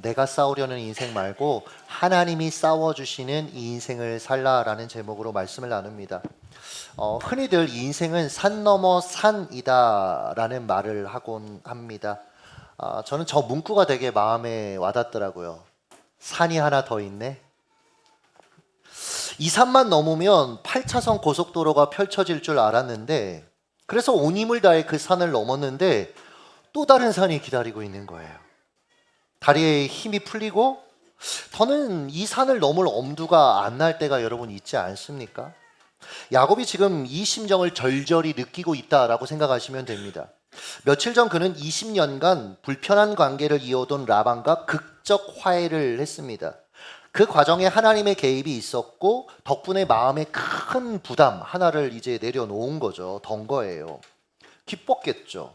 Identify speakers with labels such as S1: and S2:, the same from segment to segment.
S1: 내가 싸우려는 인생 말고 하나님이 싸워주시는 이 인생을 살라라는 제목으로 말씀을 나눕니다. 흔히들 이 인생은 산 넘어 산이다라는 말을 하곤 합니다. 저는 저 문구가 되게 마음에 와닿더라고요. 산이 하나 더 있네. 이 산만 넘으면 8차선 고속도로가 펼쳐질 줄 알았는데, 그래서 온 힘을 다해 그 산을 넘었는데 또 다른 산이 기다리고 있는 거예요. 다리에 힘이 풀리고 더는 이 산을 넘을 엄두가 안 날 때가 여러분 있지 않습니까? 야곱이 지금 이 심정을 절절히 느끼고 있다라고 생각하시면 됩니다. 며칠 전 그는 20년간 불편한 관계를 이어온 라반과 극적 화해를 했습니다. 그 과정에 하나님의 개입이 있었고 덕분에 마음에 큰 부담 하나를 이제 내려놓은 거죠. 던 거예요. 기뻤겠죠.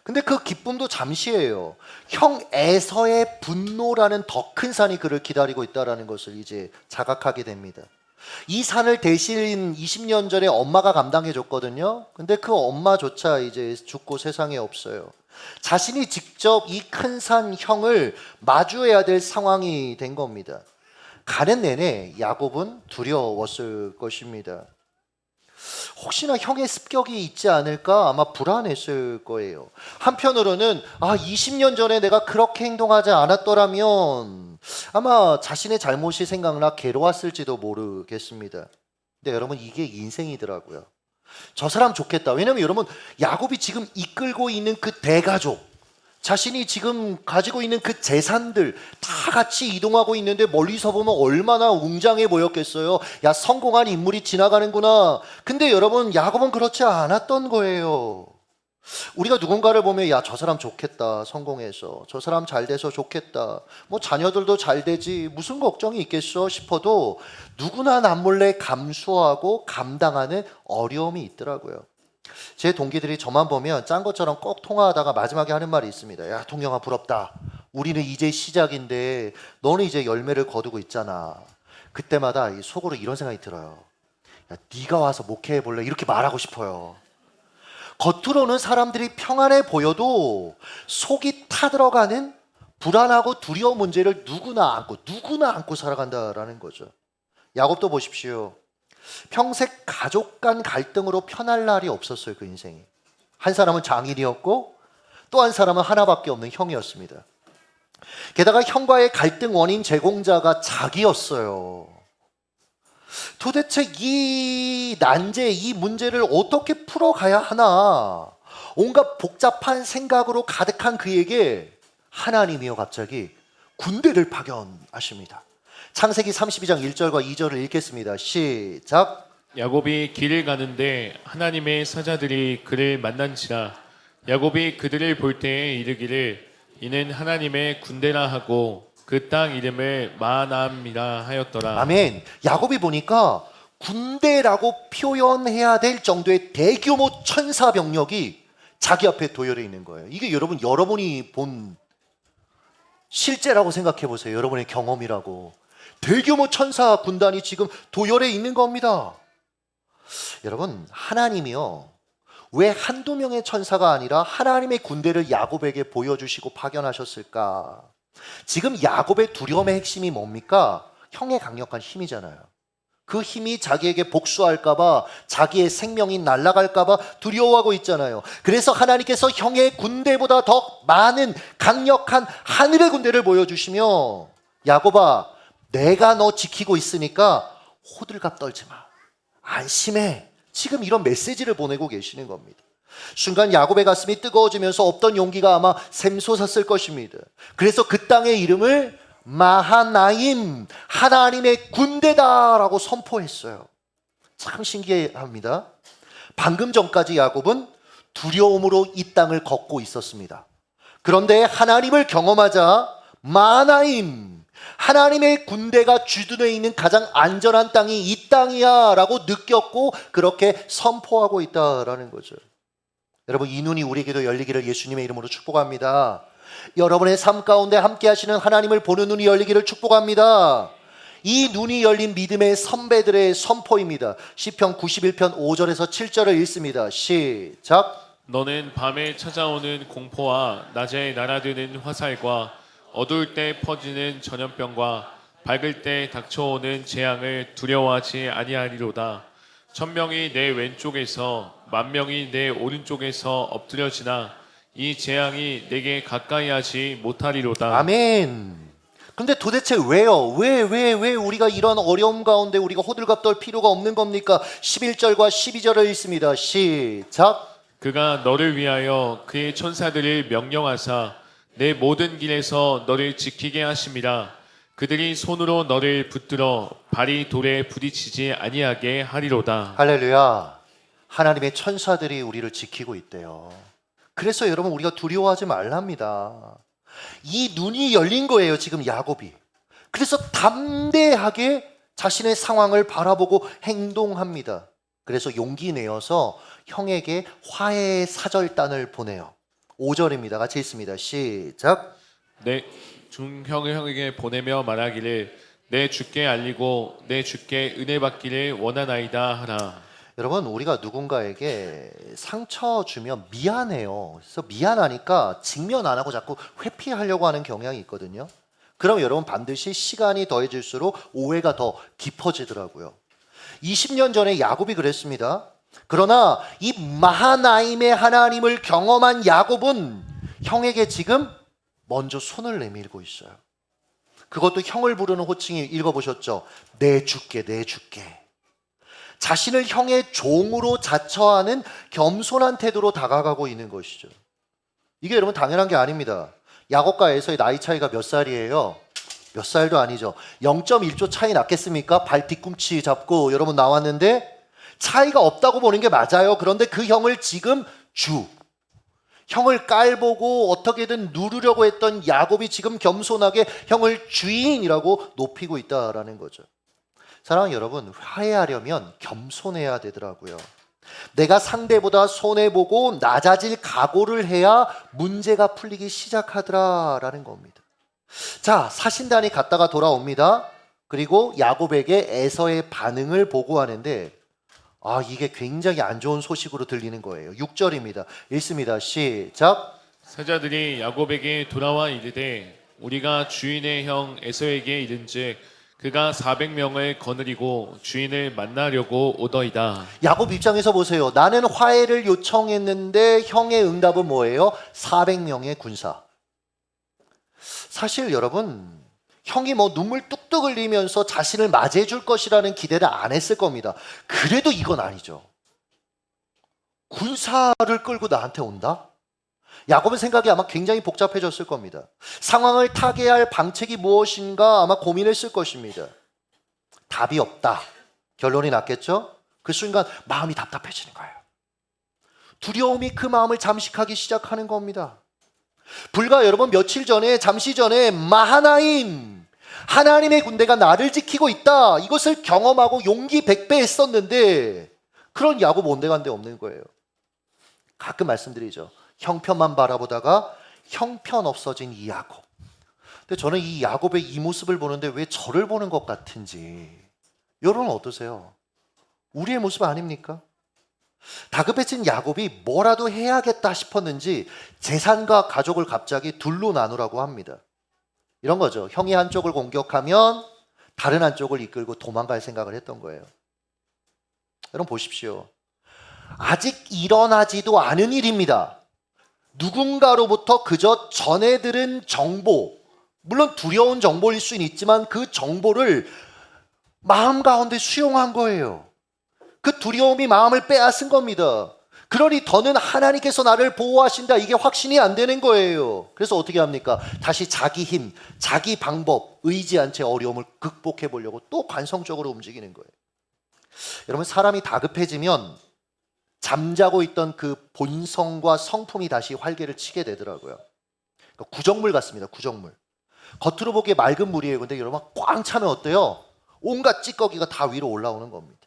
S1: 근데 그 기쁨도 잠시예요. 형 에서의 분노라는 더 큰 산이 그를 기다리고 있다는 것을 이제 자각하게 됩니다. 이 산을 대신 20년 전에 엄마가 감당해 줬거든요. 근데 그 엄마조차 이제 죽고 세상에 없어요. 자신이 직접 이 큰 산 형을 마주해야 될 상황이 된 겁니다. 가는 내내 야곱은 두려웠을 것입니다. 혹시나 형의 습격이 있지 않을까 아마 불안했을 거예요. 한편으로는 20년 전에 내가 그렇게 행동하지 않았더라면 아마 자신의 잘못이 생각나 괴로웠을지도 모르겠습니다. 근데 여러분, 이게 인생이더라고요. 저 사람 좋겠다. 왜냐면 여러분, 야곱이 지금 이끌고 있는 그 대가족, 자신이 지금 가지고 있는 그 재산들 다 같이 이동하고 있는데 멀리서 보면 얼마나 웅장해 보였겠어요. 야, 성공한 인물이 지나가는구나. 근데 여러분, 야곱은 그렇지 않았던 거예요. 우리가 누군가를 보면 야, 저 사람 좋겠다. 성공해서. 저 사람 잘 돼서 좋겠다. 뭐 자녀들도 잘 되지. 무슨 걱정이 있겠어 싶어도 누구나 남몰래 감수하고 감당하는 어려움이 있더라고요. 제 동기들이 저만 보면 짠 것처럼 꼭 통화하다가 마지막에 하는 말이 있습니다. 야, 동영아, 부럽다. 우리는 이제 시작인데 너는 이제 열매를 거두고 있잖아. 그때마다 속으로 이런 생각이 들어요. 야, 네가 와서 목회해 볼래? 이렇게 말하고 싶어요. 겉으로는 사람들이 평안해 보여도 속이 타들어가는 불안하고 두려운 문제를 누구나 안고 살아간다라는 거죠. 야곱도 보십시오. 평생 가족 간 갈등으로 편할 날이 없었어요. 그 인생이. 한 사람은 장인이었고 또 한 사람은 하나밖에 없는 형이었습니다. 게다가 형과의 갈등 원인 제공자가 자기였어요. 도대체 이 난제, 이 문제를 어떻게 풀어가야 하나, 온갖 복잡한 생각으로 가득한 그에게 하나님이요 갑자기 군대를 파견하십니다. 창세기 32장 1절과 2절을 읽겠습니다. 시작.
S2: 야곱이 길을 가는데 하나님의 사자들이 그를 만난지라. 야곱이 그들을 볼 때에 이르기를 이는 하나님의 군대라 하고 그 땅 이름을 마하나임이라 하였더라.
S1: 아멘. 야곱이 보니까 군대라고 표현해야 될 정도의 대규모 천사 병력이 자기 앞에 도열해 있는 거예요. 이게 여러분이 본 실제라고 생각해 보세요. 여러분의 경험이라고. 대규모 천사 군단이 지금 도열해 있는 겁니다. 여러분, 하나님이요, 왜 한두 명의 천사가 아니라 하나님의 군대를 야곱에게 보여주시고 파견하셨을까? 지금 야곱의 두려움의 핵심이 뭡니까? 형의 강력한 힘이잖아요. 그 힘이 자기에게 복수할까봐, 자기의 생명이 날아갈까봐 두려워하고 있잖아요. 그래서 하나님께서 형의 군대보다 더 많은 강력한 하늘의 군대를 보여주시며, 야곱아, 내가 너 지키고 있으니까 호들갑 떨지 마. 안심해. 지금 이런 메시지를 보내고 계시는 겁니다. 순간 야곱의 가슴이 뜨거워지면서 없던 용기가 아마 샘솟았을 것입니다. 그래서 그 땅의 이름을 마하나임, 하나님의 군대다라고 선포했어요. 참 신기합니다. 방금 전까지 야곱은 두려움으로 이 땅을 걷고 있었습니다. 그런데 하나님을 경험하자 마하나임, 하나님의 군대가 주둔해 있는 가장 안전한 땅이 이 땅이야 라고 느꼈고 그렇게 선포하고 있다라는 거죠. 여러분, 이 눈이 우리에게도 열리기를 예수님의 이름으로 축복합니다. 여러분의 삶 가운데 함께 하시는 하나님을 보는 눈이 열리기를 축복합니다. 이 눈이 열린 믿음의 선배들의 선포입니다. 시편 91편 5절에서 7절을 읽습니다. 시작.
S2: 너는 밤에 찾아오는 공포와 낮에 날아드는 화살과 어두울 때 퍼지는 전염병과 밝을 때 닥쳐오는 재앙을 두려워하지 아니하리로다. 1000명이 내 왼쪽에서 10,000명이 내 오른쪽에서 엎드려지나 이 재앙이 내게 가까이 하지 못하리로다.
S1: 아멘. 근데 도대체 왜요? 왜 우리가 이런 어려움 가운데 우리가 호들갑 떨 필요가 없는 겁니까? 11절과 12절을 읽습니다. 시작.
S2: 그가 너를 위하여 그의 천사들을 명령하사 내 모든 길에서 너를 지키게 하심이라. 그들이 손으로 너를 붙들어 발이 돌에 부딪히지 아니하게 하리로다.
S1: 할렐루야. 하나님의 천사들이 우리를 지키고 있대요. 그래서 여러분 우리가 두려워하지 말랍니다. 이 눈이 열린 거예요, 지금 야곱이. 그래서 담대하게 자신의 상황을 바라보고 행동합니다. 그래서 용기 내어서 형에게 화해의 사절단을 보내요. 5절입니다. 같이 읽습니다. 시작.
S2: 내 형에게 보내며 말하기를 내 주께 알리고 내 주께 은혜 받기를 원하나이다 하라.
S1: 여러분 우리가 누군가에게 상처 주면 미안해요. 그래서 미안하니까 직면 안 하고 자꾸 회피하려고 하는 경향이 있거든요. 그럼 여러분 반드시 시간이 더해질수록 오해가 더 깊어지더라고요. 20년 전에 야곱이 그랬습니다. 그러나 이 마하나임의 하나님을 경험한 야곱은 형에게 지금 먼저 손을 내밀고 있어요. 그것도 형을 부르는 호칭이 읽어보셨죠? 내 주께 내 주께. 자신을 형의 종으로 자처하는 겸손한 태도로 다가가고 있는 것이죠. 이게 여러분 당연한 게 아닙니다. 야곱과 에서의 나이 차이가 몇 살이에요? 몇 살도 아니죠. 0.1초 차이 났겠습니까? 발 뒤꿈치 잡고 여러분 나왔는데 차이가 없다고 보는 게 맞아요. 그런데 그 형을 지금 형을 깔보고 어떻게든 누르려고 했던 야곱이 지금 겸손하게 형을 주인이라고 높이고 있다라는 거죠. 사랑하는 여러분, 화해하려면 겸손해야 되더라고요. 내가 상대보다 손해보고 낮아질 각오를 해야 문제가 풀리기 시작하더라라는 겁니다. 자, 사신단이 갔다가 돌아옵니다. 그리고 야곱에게 에서의 반응을 보고하는데 이게 굉장히 안 좋은 소식으로 들리는 거예요. 6절입니다. 읽습니다. 시작.
S2: 사자들이 야곱에게 돌아와 이르되 우리가 주인의 형 에서에게 이른즉 그가 400명을 거느리고 주인을 만나려고 오더이다.
S1: 야곱 입장에서 보세요. 나는 화해를 요청했는데 형의 응답은 뭐예요? 400명의 군사. 사실 여러분, 형이 눈물 뚝뚝 흘리면서 자신을 맞이해 줄 것이라는 기대를 안 했을 겁니다. 그래도 이건 아니죠. 군사를 끌고 나한테 온다? 야곱의 생각이 아마 굉장히 복잡해졌을 겁니다. 상황을 타개할 방책이 무엇인가 아마 고민했을 것입니다. 답이 없다. 결론이 났겠죠? 그 순간 마음이 답답해지는 거예요. 두려움이 그 마음을 잠식하기 시작하는 겁니다. 불과 여러분 잠시 전에 마하나임, 하나님의 군대가 나를 지키고 있다. 이것을 경험하고 용기 100배 했었는데 그런 야곱 온데간데 없는 거예요. 가끔 말씀드리죠. 형편만 바라보다가 형편 없어진 이 야곱. 근데 저는 이 야곱의 이 모습을 보는데 왜 저를 보는 것 같은지. 여러분 어떠세요? 우리의 모습 아닙니까? 다급해진 야곱이 뭐라도 해야겠다 싶었는지 재산과 가족을 갑자기 둘로 나누라고 합니다. 이런 거죠. 형이 한쪽을 공격하면 다른 한쪽을 이끌고 도망갈 생각을 했던 거예요. 여러분 보십시오. 아직 일어나지도 않은 일입니다. 누군가로부터 그저 전해 들은 정보, 물론 두려운 정보일 수는 있지만 그 정보를 마음 가운데 수용한 거예요. 그 두려움이 마음을 빼앗은 겁니다. 그러니 더는 하나님께서 나를 보호하신다, 이게 확신이 안 되는 거예요. 그래서 어떻게 합니까? 다시 자기 힘, 자기 방법, 의지한 채 어려움을 극복해 보려고 또 관성적으로 움직이는 거예요. 여러분, 사람이 다급해지면 잠자고 있던 그 본성과 성품이 다시 활개를 치게 되더라고요. 그러니까 구정물 같습니다. 구정물. 겉으로 보기에 맑은 물이에요. 근데 여러분 꽝 차면 어때요? 온갖 찌꺼기가 다 위로 올라오는 겁니다.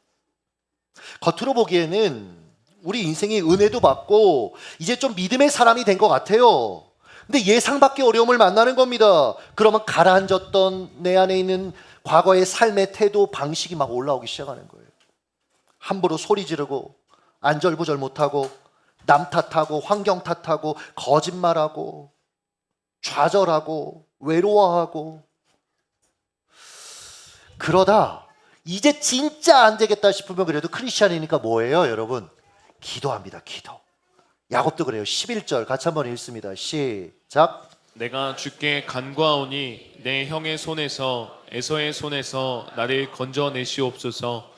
S1: 겉으로 보기에는 우리 인생이 은혜도 받고 이제 좀 믿음의 사람이 된 것 같아요. 근데 예상 밖의 어려움을 만나는 겁니다. 그러면 가라앉았던 내 안에 있는 과거의 삶의 태도, 방식이 막 올라오기 시작하는 거예요. 함부로 소리 지르고 안절부절 못하고 남 탓하고 환경 탓하고 거짓말하고 좌절하고 외로워하고 그러다 이제 진짜 안 되겠다 싶으면 그래도 크리스찬이니까 뭐예요, 여러분? 기도합니다. 기도. 야곱도 그래요. 11절 같이 한번 읽습니다. 시작.
S2: 내가 주께 간구하오니 내 형의 손에서 에서의 손에서 나를 건져내시옵소서.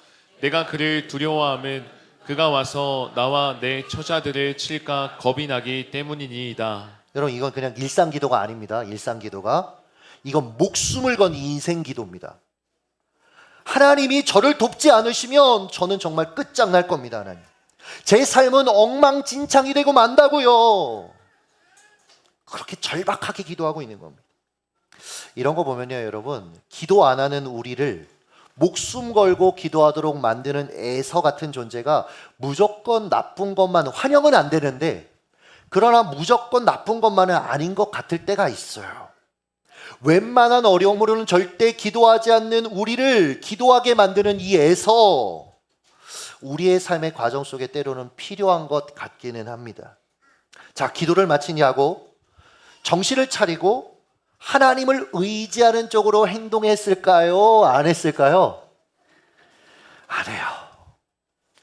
S2: 내가 그를 두려워함은 그가 와서 나와 내 처자들을 칠까 겁이 나기 때문이니이다.
S1: 여러분 이건 그냥 일상 기도가 아닙니다. 일상 기도가 이건 목숨을 건 인생 기도입니다. 하나님이 저를 돕지 않으시면 저는 정말 끝장날 겁니다. 하나님, 제 삶은 엉망진창이 되고 만다고요. 그렇게 절박하게 기도하고 있는 겁니다. 이런 거 보면요, 여러분, 기도 안 하는 우리를 목숨 걸고 기도하도록 만드는 에서 같은 존재가 무조건 나쁜 것만 환영은 안 되는데, 그러나 무조건 나쁜 것만은 아닌 것 같을 때가 있어요. 웬만한 어려움으로는 절대 기도하지 않는 우리를 기도하게 만드는 이 에서 우리의 삶의 과정 속에 때로는 필요한 것 같기는 합니다. 자, 기도를 마친 야곱, 정신을 차리고 하나님을 의지하는 쪽으로 행동했을까요? 안 했을까요? 안 해요.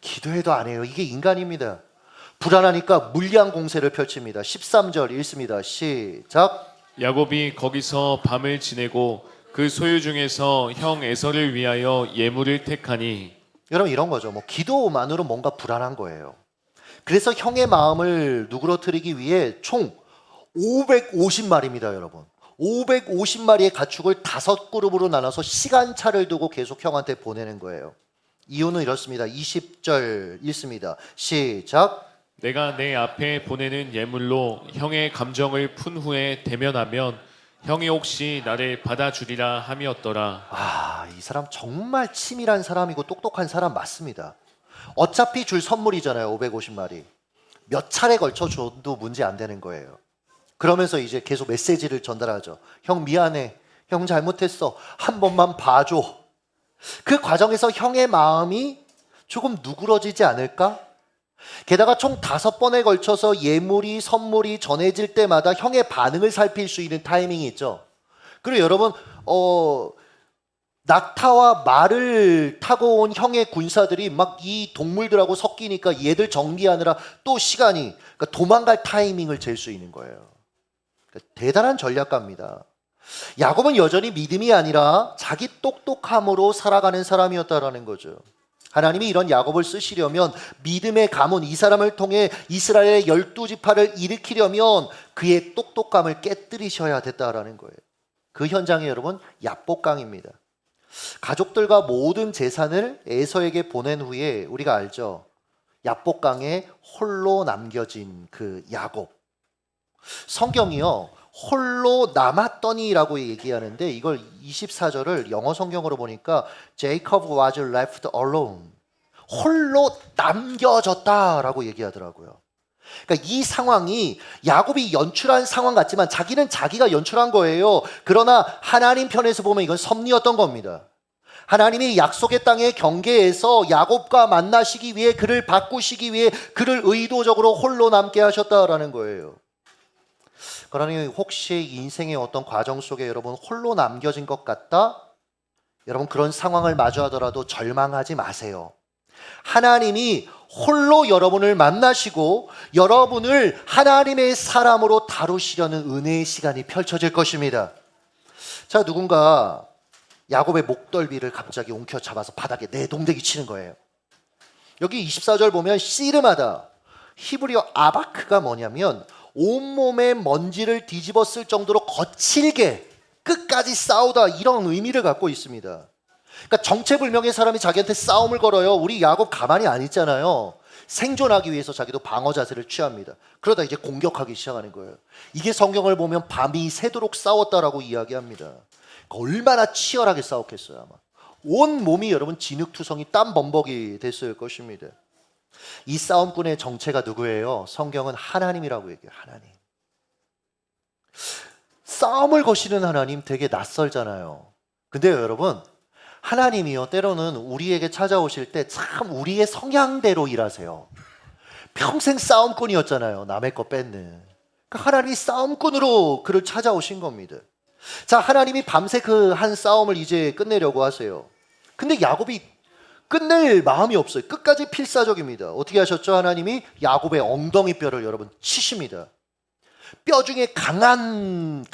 S1: 기도해도 안 해요. 이게 인간입니다. 불안하니까 물리한 공세를 펼칩니다. 13절 읽습니다. 시작.
S2: 야곱이 거기서 밤을 지내고 그 소유 중에서 형 에서를 위하여 예물을 택하니.
S1: 여러분 이런 거죠. 뭐 기도만으로 뭔가 불안한 거예요. 그래서 형의 마음을 누그러뜨리기 위해 총 550마리입니다, 여러분. 550마리의 가축을 5그룹으로 나눠서 시간차를 두고 계속 형한테 보내는 거예요. 이유는 이렇습니다. 20절 읽습니다. 시작.
S2: 내가 내 앞에 보내는 예물로 형의 감정을 푼 후에 대면하면 형이 혹시 나를 받아주리라 함이었더라.
S1: 아, 이 사람 정말 치밀한 사람이고 똑똑한 사람 맞습니다. 어차피 줄 선물이잖아요. 550마리. 몇 차례 걸쳐 줘도 문제 안 되는 거예요. 그러면서 이제 계속 메시지를 전달하죠. 형 미안해. 형 잘못했어. 한 번만 봐줘. 그 과정에서 형의 마음이 조금 누그러지지 않을까? 게다가 총 5번에 걸쳐서 예물이 선물이 전해질 때마다 형의 반응을 살필 수 있는 타이밍이 있죠. 그리고 여러분 낙타와 말을 타고 온 형의 군사들이 막 이 동물들하고 섞이니까 얘들 정리하느라 또 시간이, 그러니까 도망갈 타이밍을 잴 수 있는 거예요. 그러니까 대단한 전략가입니다. 야곱은 여전히 믿음이 아니라 자기 똑똑함으로 살아가는 사람이었다라는 거죠. 하나님이 이런 야곱을 쓰시려면 믿음의 가문, 이 사람을 통해 이스라엘의 12지파를 일으키려면 그의 똑똑함을 깨뜨리셔야 됐다라는 거예요. 그 현장이 여러분 야복강입니다. 가족들과 모든 재산을 에서에게 보낸 후에 우리가 알죠. 야복강에 홀로 남겨진 그 야곱. 성경이요, 홀로 남았더니라고 얘기하는데 이걸 24절을 영어 성경으로 보니까 Jacob was left alone, 홀로 남겨졌다라고 얘기하더라고요. 그러니까 이 상황이 야곱이 연출한 상황 같지만 자기는 자기가 연출한 거예요. 그러나 하나님 편에서 보면 이건 섭리였던 겁니다. 하나님이 약속의 땅의 경계에서 야곱과 만나시기 위해, 그를 바꾸시기 위해 그를 의도적으로 홀로 남게 하셨다라는 거예요. 그러니 혹시 인생의 어떤 과정 속에 여러분 홀로 남겨진 것 같다? 여러분 그런 상황을 마주하더라도 절망하지 마세요. 하나님이 홀로 여러분을 만나시고 여러분을 하나님의 사람으로 다루시려는 은혜의 시간이 펼쳐질 것입니다. 자, 누군가 야곱의 목덜미를 갑자기 움켜잡아서 바닥에 내동댕이 치는 거예요. 여기 24절 보면 씨름하다, 히브리어 아바크가 뭐냐면 온몸에 먼지를 뒤집었을 정도로 거칠게 끝까지 싸우다, 이런 의미를 갖고 있습니다. 그러니까 정체불명의 사람이 자기한테 싸움을 걸어요. 우리 야곱 가만히 안 있잖아요. 생존하기 위해서 자기도 방어 자세를 취합니다. 그러다 이제 공격하기 시작하는 거예요. 이게 성경을 보면 밤이 새도록 싸웠다라고 이야기합니다. 그러니까 얼마나 치열하게 싸웠겠어요. 아마 온 몸이 여러분 진흙투성이 땀 범벅이 됐을 것입니다. 이 싸움꾼의 정체가 누구예요? 성경은 하나님이라고 얘기해요. 하나님. 싸움을 거시는 하나님 되게 낯설잖아요. 근데요, 여러분, 하나님이요, 때로는 우리에게 찾아오실 때 참 우리의 성향대로 일하세요. 평생 싸움꾼이었잖아요. 남의 거 뺏는. 그러니까 하나님이 싸움꾼으로 그를 찾아오신 겁니다. 자, 하나님이 밤새 그 한 싸움을 이제 끝내려고 하세요. 근데 야곱이 끝낼 마음이 없어요. 끝까지 필사적입니다. 어떻게 하셨죠? 하나님이 야곱의 엉덩이 뼈를 여러분 치십니다. 뼈 중에 가장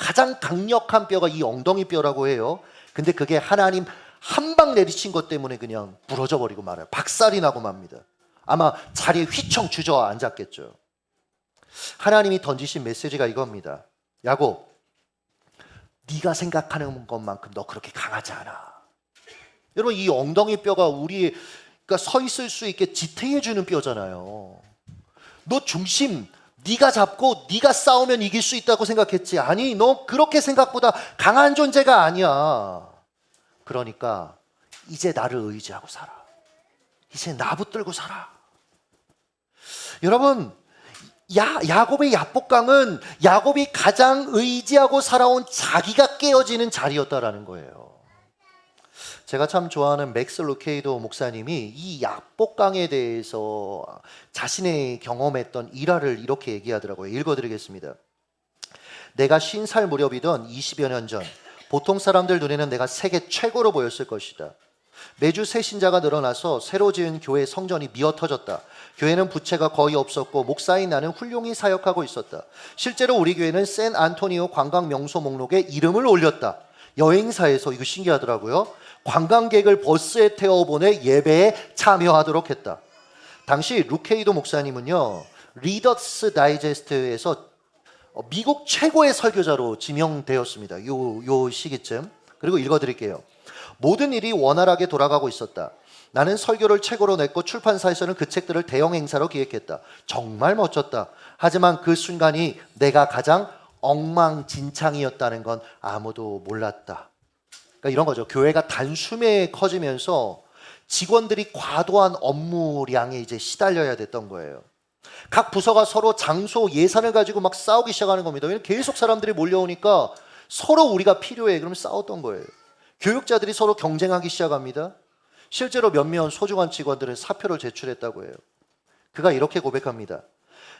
S1: 강력한 뼈가 이 엉덩이 뼈라고 해요. 근데 그게 하나님 한 방 내리친 것 때문에 그냥 부러져 버리고 말아요. 박살이 나고 맙니다. 아마 자리에 휘청 주저앉았겠죠. 하나님이 던지신 메시지가 이겁니다. 야곱, 네가 생각하는 것만큼 너 그렇게 강하지 않아. 여러분, 이 엉덩이 뼈가 우리가 서 있을 수 있게 지탱해 주는 뼈잖아요. 너 중심 네가 잡고 네가 싸우면 이길 수 있다고 생각했지. 아니, 너 그렇게 생각보다 강한 존재가 아니야. 그러니까 이제 나를 의지하고 살아. 이제 나 붙들고 살아. 여러분, 야곱의 야복강은 야곱이 가장 의지하고 살아온 자기가 깨어지는 자리였다라는 거예요. 제가 참 좋아하는 맥스 루케이도 목사님이 이 야복강에 대해서 자신의 경험했던 일화를 이렇게 얘기하더라고요. 읽어드리겠습니다. 내가 50살 무렵이던 20여 년 전, 보통 사람들 눈에는 내가 세계 최고로 보였을 것이다. 매주 새 신자가 늘어나서 새로 지은 교회 성전이 미어터졌다. 교회는 부채가 거의 없었고 목사인 나는 훌륭히 사역하고 있었다. 실제로 우리 교회는 샌 안토니오 관광 명소 목록에 이름을 올렸다. 여행사에서, 이거 신기하더라고요, 관광객을 버스에 태워 보내 예배에 참여하도록 했다. 당시 루케이도 목사님은요, 리더스 다이제스트에서 미국 최고의 설교자로 지명되었습니다. 요 시기쯤. 그리고 읽어드릴게요. 모든 일이 원활하게 돌아가고 있었다. 나는 설교를 책으로 냈고 출판사에서는 그 책들을 대형 행사로 기획했다. 정말 멋졌다. 하지만 그 순간이 내가 가장 엉망진창이었다는 건 아무도 몰랐다. 그러니까 이런 거죠. 교회가 단숨에 커지면서 직원들이 과도한 업무량에 이제 시달려야 됐던 거예요. 각 부서가 서로 장소 예산을 가지고 막 싸우기 시작하는 겁니다. 왜냐면 계속 사람들이 몰려오니까 서로 우리가 필요해. 그러면 싸웠던 거예요. 교육자들이 서로 경쟁하기 시작합니다. 실제로 몇몇 소중한 직원들은 사표를 제출했다고 해요. 그가 이렇게 고백합니다.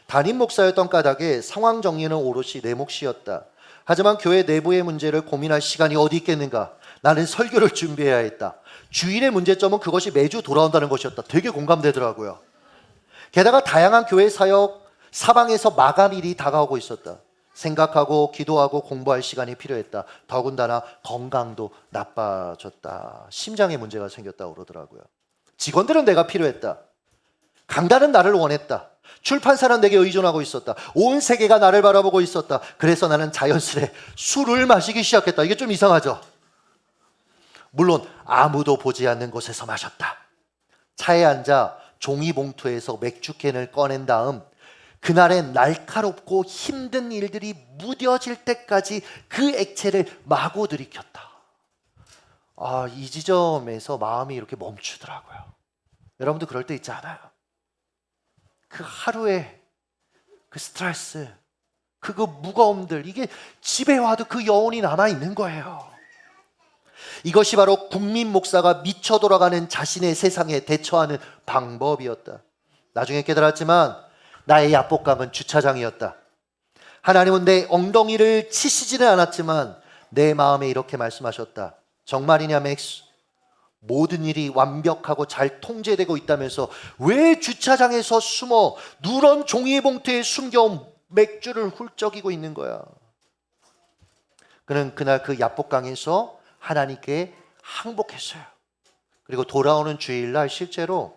S1: 담임 목사였던 까닭에 상황 정리는 오롯이 내 몫이었다. 하지만 교회 내부의 문제를 고민할 시간이 어디 있겠는가. 나는 설교를 준비해야 했다. 주일의 문제점은 그것이 매주 돌아온다는 것이었다. 되게 공감되더라고요. 게다가 다양한 교회 사역 사방에서 마감일이 다가오고 있었다. 생각하고 기도하고 공부할 시간이 필요했다. 더군다나 건강도 나빠졌다. 심장에 문제가 생겼다고 그러더라고요. 직원들은 내가 필요했다. 강단은 나를 원했다. 출판사는 내게 의존하고 있었다. 온 세계가 나를 바라보고 있었다. 그래서 나는 자연스레 술을 마시기 시작했다. 이게 좀 이상하죠? 물론 아무도 보지 않는 곳에서 마셨다. 차에 앉아 종이봉투에서 맥주캔을 꺼낸 다음 그날의 날카롭고 힘든 일들이 무뎌질 때까지 그 액체를 마구 들이켰다. 이 지점에서 마음이 이렇게 멈추더라고요. 여러분도 그럴 때 있지 않아요? 그 하루의 그 스트레스, 그 무거움들, 이게 집에 와도 그 여운이 남아있는 거예요. 이것이 바로 국민 목사가 미쳐 돌아가는 자신의 세상에 대처하는 방법이었다. 나중에 깨달았지만 나의 야복강은 주차장이었다. 하나님은 내 엉덩이를 치시지는 않았지만 내 마음에 이렇게 말씀하셨다. 정말이냐 맥스? 모든 일이 완벽하고 잘 통제되고 있다면서 왜 주차장에서 숨어 누런 종이봉투에 숨겨온 맥주를 훌쩍이고 있는 거야? 그는 그날 그 야복강에서 하나님께 항복했어요. 그리고 돌아오는 주일날 실제로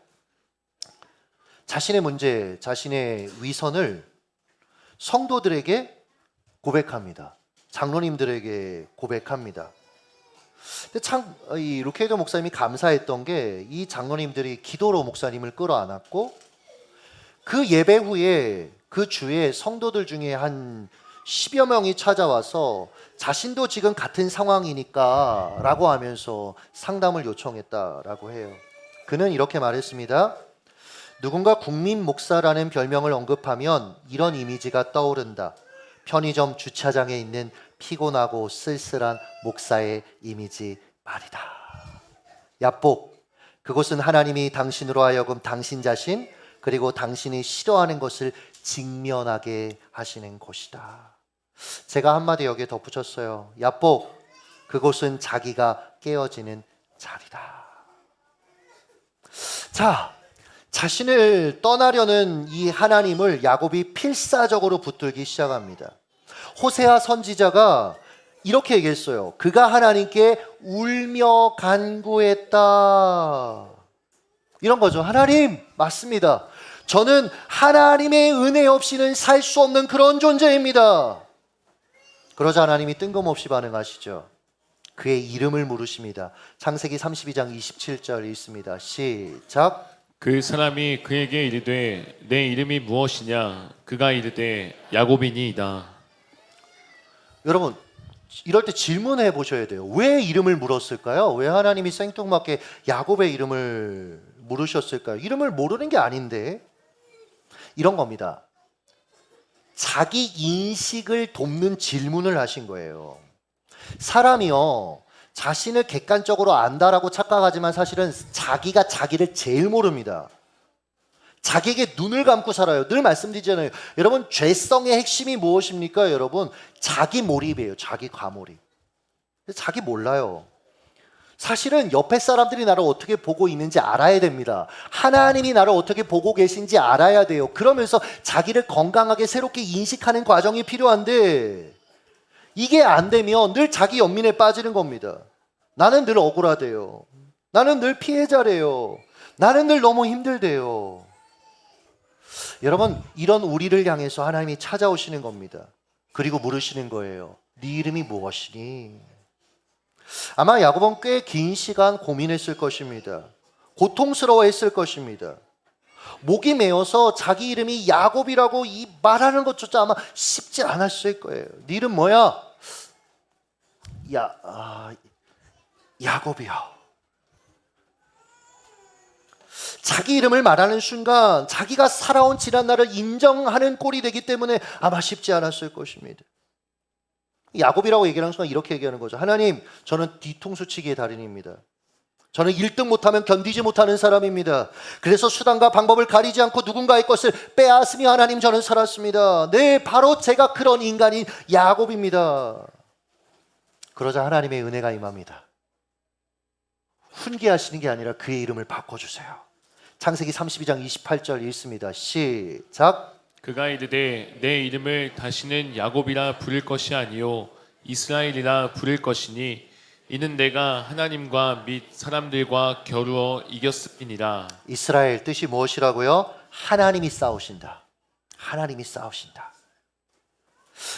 S1: 자신의 문제, 자신의 위선을 성도들에게 고백합니다. 장로님들에게 고백합니다. 근데 참 이 루케이도 목사님이 감사했던 게 이 장로님들이 기도로 목사님을 끌어안았고 그 예배 후에 그 주에 성도들 중에 한 10여 명이 찾아와서 자신도 지금 같은 상황이니까 라고 하면서 상담을 요청했다라고 해요. 그는 이렇게 말했습니다. 누군가 국민 목사라는 별명을 언급하면 이런 이미지가 떠오른다. 편의점 주차장에 있는 피곤하고 쓸쓸한 목사의 이미지 말이다. 야복, 그곳은 하나님이 당신으로 하여금 당신 자신 그리고 당신이 싫어하는 것을 직면하게 하시는 곳이다. 제가 한마디 여기에 덧붙였어요. 야복, 그곳은 자기가 깨어지는 자리다. 자, 자신을 떠나려는 이 하나님을 야곱이 필사적으로 붙들기 시작합니다. 호세아 선지자가 이렇게 얘기했어요. 그가 하나님께 울며 간구했다. 이런 거죠. 하나님, 맞습니다. 저는 하나님의 은혜 없이는 살 수 없는 그런 존재입니다. 그러자 하나님이 뜬금없이 반응하시죠. 그의 이름을 물으십니다. 창세기 32장 27절 읽습니다. 시작.
S2: 그 사람이 그에게 이르되 내 이름이 무엇이냐? 그가 이르되 야곱이니이다.
S1: 여러분, 이럴 때 질문해 보셔야 돼요. 왜 이름을 물었을까요? 왜 하나님이 생뚱맞게 야곱의 이름을 물으셨을까요? 이름을 모르는 게 아닌데. 이런 겁니다. 자기 인식을 돕는 질문을 하신 거예요. 사람이요, 자신을 객관적으로 안다라고 착각하지만 사실은 자기가 자기를 제일 모릅니다. 자기에게 눈을 감고 살아요. 늘 말씀드리잖아요. 여러분, 죄성의 핵심이 무엇입니까? 여러분, 자기 몰입이에요. 자기 과몰입. 자기 몰라요. 사실은 옆에 사람들이 나를 어떻게 보고 있는지 알아야 됩니다. 하나님이 나를 어떻게 보고 계신지 알아야 돼요. 그러면서 자기를 건강하게 새롭게 인식하는 과정이 필요한데, 이게 안 되면 늘 자기 연민에 빠지는 겁니다. 나는 늘 억울하대요. 나는 늘 피해자래요. 나는 늘 너무 힘들대요. 여러분, 이런 우리를 향해서 하나님이 찾아오시는 겁니다. 그리고 물으시는 거예요. 네 이름이 무엇이니? 아마 야곱은 꽤 긴 시간 고민했을 것입니다. 고통스러워했을 것입니다. 목이 메어서 자기 이름이 야곱이라고 이 말하는 것조차 아마 쉽지 않았을 거예요. 네 이름 뭐야? 야곱이요. 자기 이름을 말하는 순간 자기가 살아온 지난 날을 인정하는 꼴이 되기 때문에 아마 쉽지 않았을 것입니다. 야곱이라고 얘기하는 순간 이렇게 얘기하는 거죠. 하나님, 저는 뒤통수치기의 달인입니다. 저는 1등 못하면 견디지 못하는 사람입니다. 그래서 수단과 방법을 가리지 않고 누군가의 것을 빼앗으며 하나님, 저는 살았습니다. 네, 바로 제가 그런 인간인 야곱입니다. 그러자 하나님의 은혜가 임합니다. 훈계하시는 게 아니라 그의 이름을 바꿔주세요. 창세기 32장 28절 읽습니다. 시작.
S2: 그가 이르되 내 이름을 다시는 야곱이라 부를 것이 아니요 이스라엘이라 부를 것이니 이는 내가 하나님과 및 사람들과 겨루어 이겼음이니라.
S1: 이스라엘 뜻이 무엇이라고요? 하나님이 싸우신다. 하나님이 싸우신다.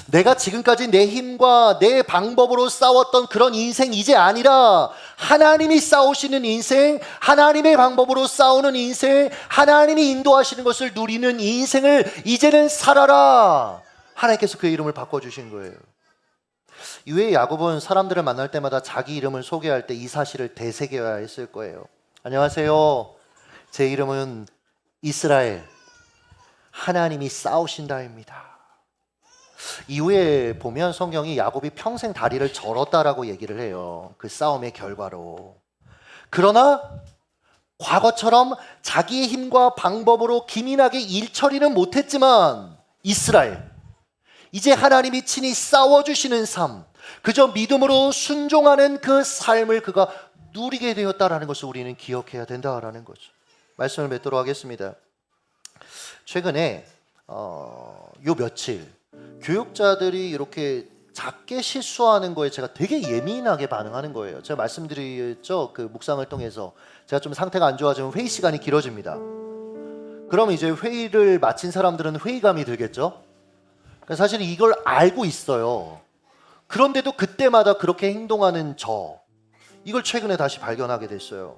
S1: 내가 지금까지 내 힘과 내 방법으로 싸웠던 그런 인생 이제 아니라 하나님이 싸우시는 인생, 하나님의 방법으로 싸우는 인생, 하나님이 인도하시는 것을 누리는 인생을 이제는 살아라. 하나님께서 그의 이름을 바꿔주신 거예요. 이후에 야곱은 사람들을 만날 때마다 자기 이름을 소개할 때 이 사실을 되새겨야 했을 거예요. 안녕하세요. 제 이름은 이스라엘. 하나님이 싸우신다입니다. 이후에 보면 성경이 야곱이 평생 다리를 절었다라고 얘기를 해요. 그 싸움의 결과로. 그러나 과거처럼 자기의 힘과 방법으로 기민하게 일 처리는 못했지만 이스라엘, 이제 하나님이 친히 싸워주시는 삶, 그저 믿음으로 순종하는 그 삶을 그가 누리게 되었다라는 것을 우리는 기억해야 된다라는 거죠. 말씀을 맺도록 하겠습니다. 최근에 요 며칠 교육자들이 이렇게 작게 실수하는 거에 제가 되게 예민하게 반응하는 거예요. 제가 말씀드렸죠. 그 묵상을 통해서 제가 좀 상태가 안 좋아지면 회의 시간이 길어집니다. 그럼 이제 회의를 마친 사람들은 회의감이 들겠죠. 사실 이걸 알고 있어요. 그런데도 그때마다 그렇게 행동하는 이걸 최근에 다시 발견하게 됐어요.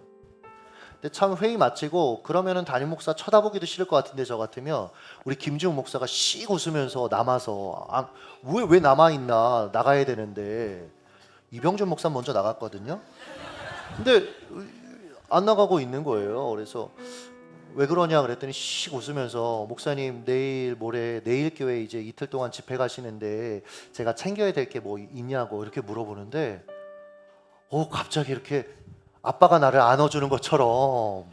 S1: 근데 참 회의 마치고 그러면은 담임 목사 쳐다보기도 싫을 것 같은데, 저 같으면 우리 김지훈 목사가 씩 웃으면서 남아서 왜 남아있나, 나가야 되는데. 이병준 목사 먼저 나갔거든요. 근데 안 나가고 있는 거예요. 그래서 왜 그러냐 그랬더니 씩 웃으면서, 목사님 내일 모레 내일 교회 이제 이틀 동안 집회 가시는데 제가 챙겨야 될 게 뭐 있냐고 이렇게 물어보는데, 갑자기 이렇게 아빠가 나를 안아주는 것처럼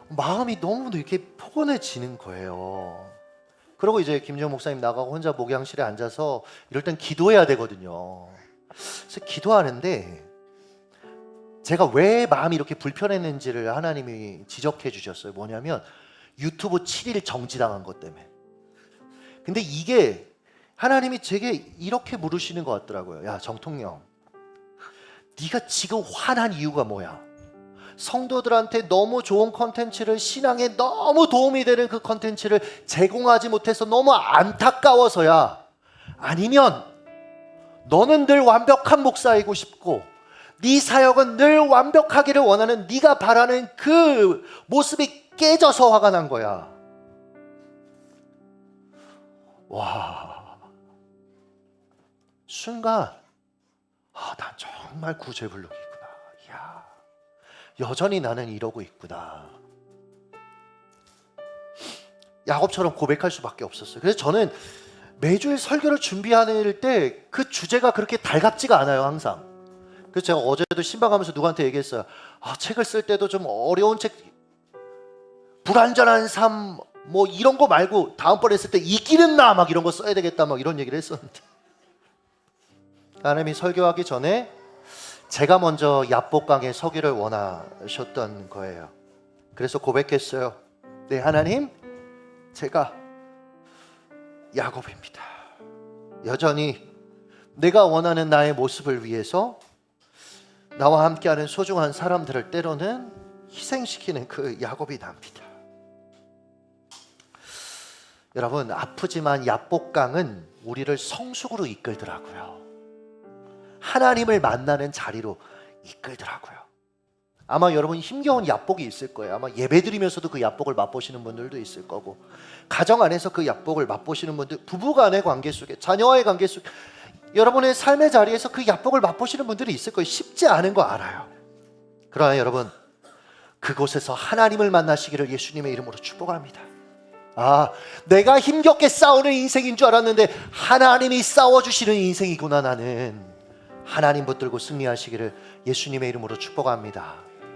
S1: 마음이 너무 이렇게 포근해지는 거예요. 그러고 이제 김지영 목사님 나가고 혼자 목양실에 앉아서 이럴 땐 기도해야 되거든요. 그래서 기도하는데 제가 왜 마음이 이렇게 불편했는지를 하나님이 지적해 주셨어요. 뭐냐면 유튜브 7일 정지당한 것 때문에. 근데 이게 하나님이 제게 이렇게 물으시는 것 같더라고요. 야, 정통령, 네가 지금 화난 이유가 뭐야? 성도들한테 너무 좋은 컨텐츠를, 신앙에 너무 도움이 되는 그 컨텐츠를 제공하지 못해서 너무 안타까워서야? 아니면 너는 늘 완벽한 목사이고 싶고 네 사역은 늘 완벽하기를 원하는, 네가 바라는 그 모습이 깨져서 화가 난 거야? 와, 순간 난 정말 구제불능이구나. 이야, 여전히 나는 이러고 있구나. 야곱처럼 고백할 수밖에 없었어요. 그래서 저는 매주일 설교를 준비할 때 그 주제가 그렇게 달갑지가 않아요, 항상. 그래서 제가 어제도 신방하면서 누구한테 얘기했어요. 책을 쓸 때도 좀 어려운 책, 불완전한 삶, 뭐 이런 거 말고 다음번에 쓸 때 이기는 나 막 이런 거 써야 되겠다 막 이런 얘기를 했었는데, 하나님이 설교하기 전에 제가 먼저 야복강에 서기를 원하셨던 거예요. 그래서 고백했어요. 네, 하나님, 제가 야곱입니다. 여전히 내가 원하는 나의 모습을 위해서 나와 함께하는 소중한 사람들을 때로는 희생시키는 그 야곱이 납니다. 여러분, 아프지만 야복강은 우리를 성숙으로 이끌더라고요. 하나님을 만나는 자리로 이끌더라고요. 아마 여러분 힘겨운 야복이 있을 거예요. 아마 예배드리면서도 그 야복을 맛보시는 분들도 있을 거고, 가정 안에서 그 야복을 맛보시는 분들, 부부간의 관계 속에, 자녀와의 관계 속에, 여러분의 삶의 자리에서 그 야복을 맛보시는 분들이 있을 거예요. 쉽지 않은 거 알아요. 그러나 여러분, 그곳에서 하나님을 만나시기를 예수님의 이름으로 축복합니다. 내가 힘겹게 싸우는 인생인 줄 알았는데 하나님이 싸워주시는 인생이구나. 나는 하나님 붙들고 승리하시기를 예수님의 이름으로 축복합니다.